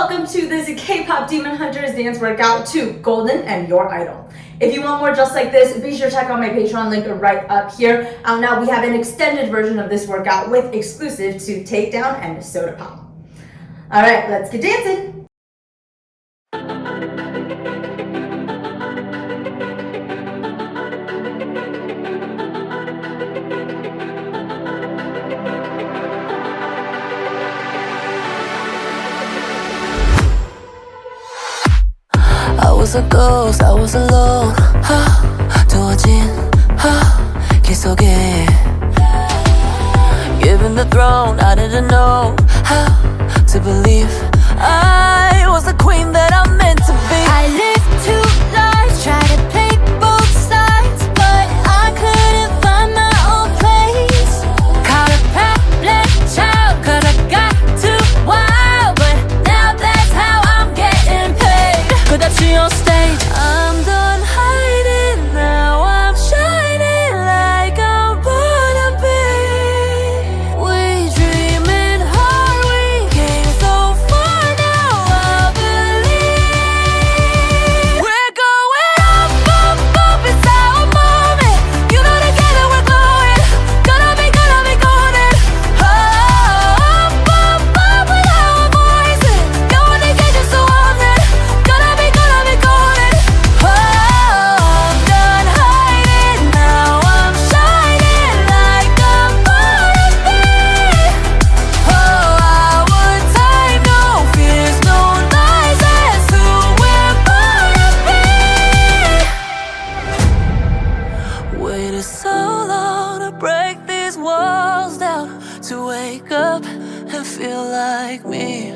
welcome to this K-Pop Demon Hunter's dance workout to Golden and Your Idol. If you want more just like this, be sure to check out my Patreon link right up here. Now we have an extended version of this workout with exclusive to Takedown and Soda Pop. Alright, let's get dancing! I was a ghost, I was alone. 두어진 길 속에 Given the throne, I didn't know how to believe I was the queen that I'm meant to be. I lived two lives, tried to play both sides, but I couldn't find my own place. Caught a problem child, cause I got too wild, but now that's how I'm getting paid. 끝없이 on stage, I'm done hiding, now I'm shining like I'm born to be. We dreaming hard, we came so far, now I believe. We're going up, up, up, it's our moment. You know together we're glowing, gonna be golden. Up, up, up with our voices, going to get you so on it. Gonna be golden. Oh, I'm done hiding, now I'm shining like I'm born to be. Oh, our time, no fears, no lies, that's who we're born to be. Waited so long to break these walls down, to wake up and feel like me.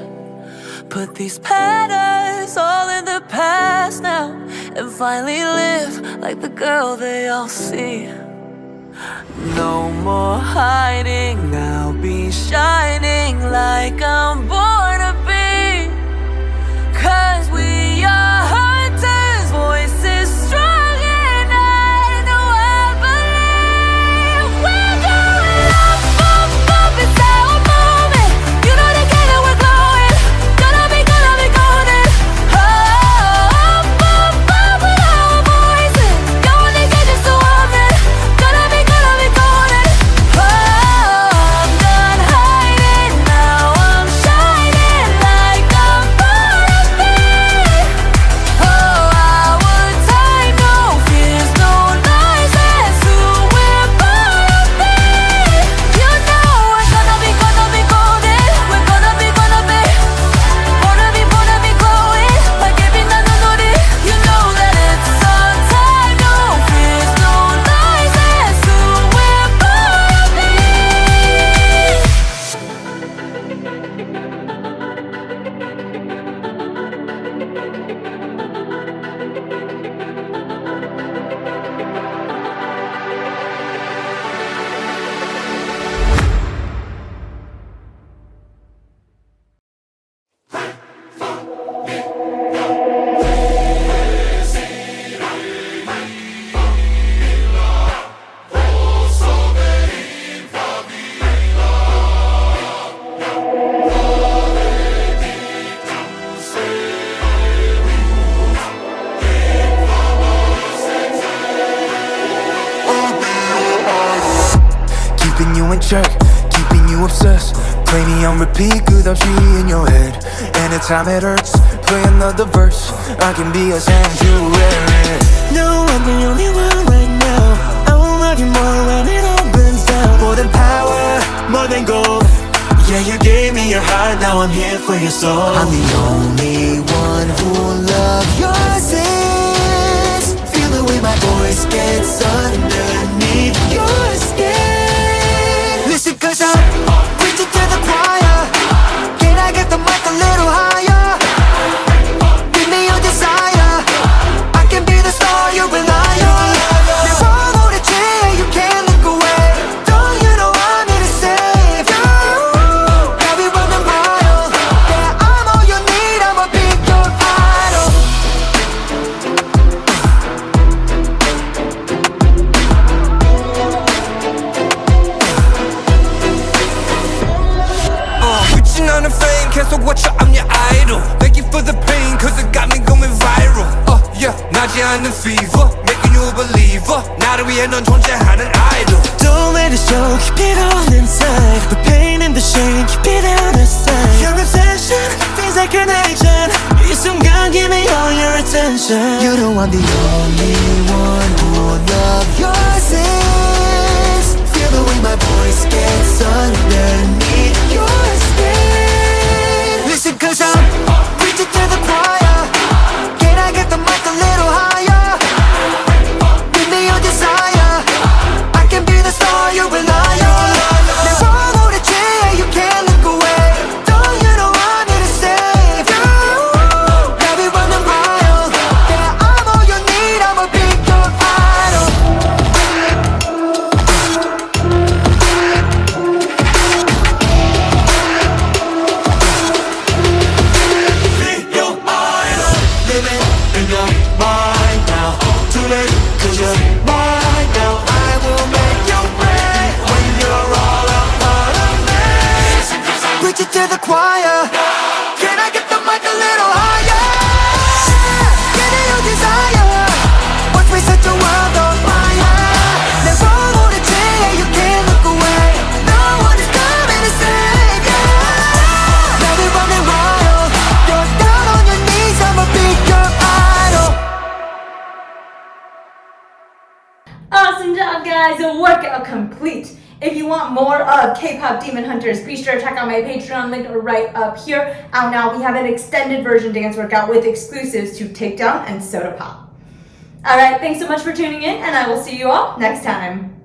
Put these patterns all in the past now, and finally live like the girl they all see. No more hiding, I'll be shining like I'm born to be. Cause we are hunters, voices strong, and I know I believe. We're going up, up, up, it's our moment. You know together we're glowing, gonna be golden. Oh, up, up, up with our voices, going to get you so on it. Gonna be golden. Oh, I'm done hiding, now I'm shining like I'm born to be. Oh, our time, no fears, no lies, that's who we're born to be. You know we're gonna be golden. We're gonna be glowing like every night on it. You know that it's our time, no fears, no lies, that's who we're born to be. Keeping you in check, keeping you obsessed. Play me on repeat, 끝없이 in your head. Anytime it hurts, play another verse. I can be a sanctuary. No, I'm the only one right now. I won't love you more when it all burns down. More than power, more than gold. Yeah, you gave me your heart, now I'm here for your soul. I'm the only one who will love your sins. Feel the way my voice gets underneath your skin. Listen, cause I'm preaching to the choir. Can I get the mic a little higher? Give me your desire, I can be the star you rely on. Never hold a chair, you can't look away. Don't you know I'm here to save you? Now we running wild. Yeah, I'm all you need, I'ma be your idol. 계속 watch I'm your idol. Thank you for the pain, cause it got me going viral. Yeah, 나지 않는 fever, making you a believer. 나를 위해 넌 존재하는 idol. Don't let it show, keep it all inside. The pain and the shame, keep it out of sight. Your obsession feels like an addiction. 이 순간 give me all your attention. You know I'm the only one who will love your sins. Feel the way my voice gets underneath your skin. Listen, cause I'm preaching to the choir. Can I get the mic a little higher? Give me your desire. I can be the star you rely on. 내 원호를 취해, you can't look away. Don't you know I'm here to save you? Now we running wild. Yeah, I'm all you need, I'ma be your idol. Be your idol. Living in your mind now. Too late, cause you're mine now. I will make you pay when you're all a part of me. Preach it to the choir. Can I get the mic a little higher? Give me your desire. Watch me set your world on fire. 내 원호를 취해, you can't look away. No one is coming to save you. Now we're running wild. You're down on your knees, I'ma be your idol. Awesome job, guys! A workout complete. If you want more of K-pop Demon Hunters, be sure to check out my Patreon link right up here. Out now, we have an extended version dance workout with exclusives to Takedown and Soda Pop. Alright, thanks so much for tuning in, and I will see you all next time.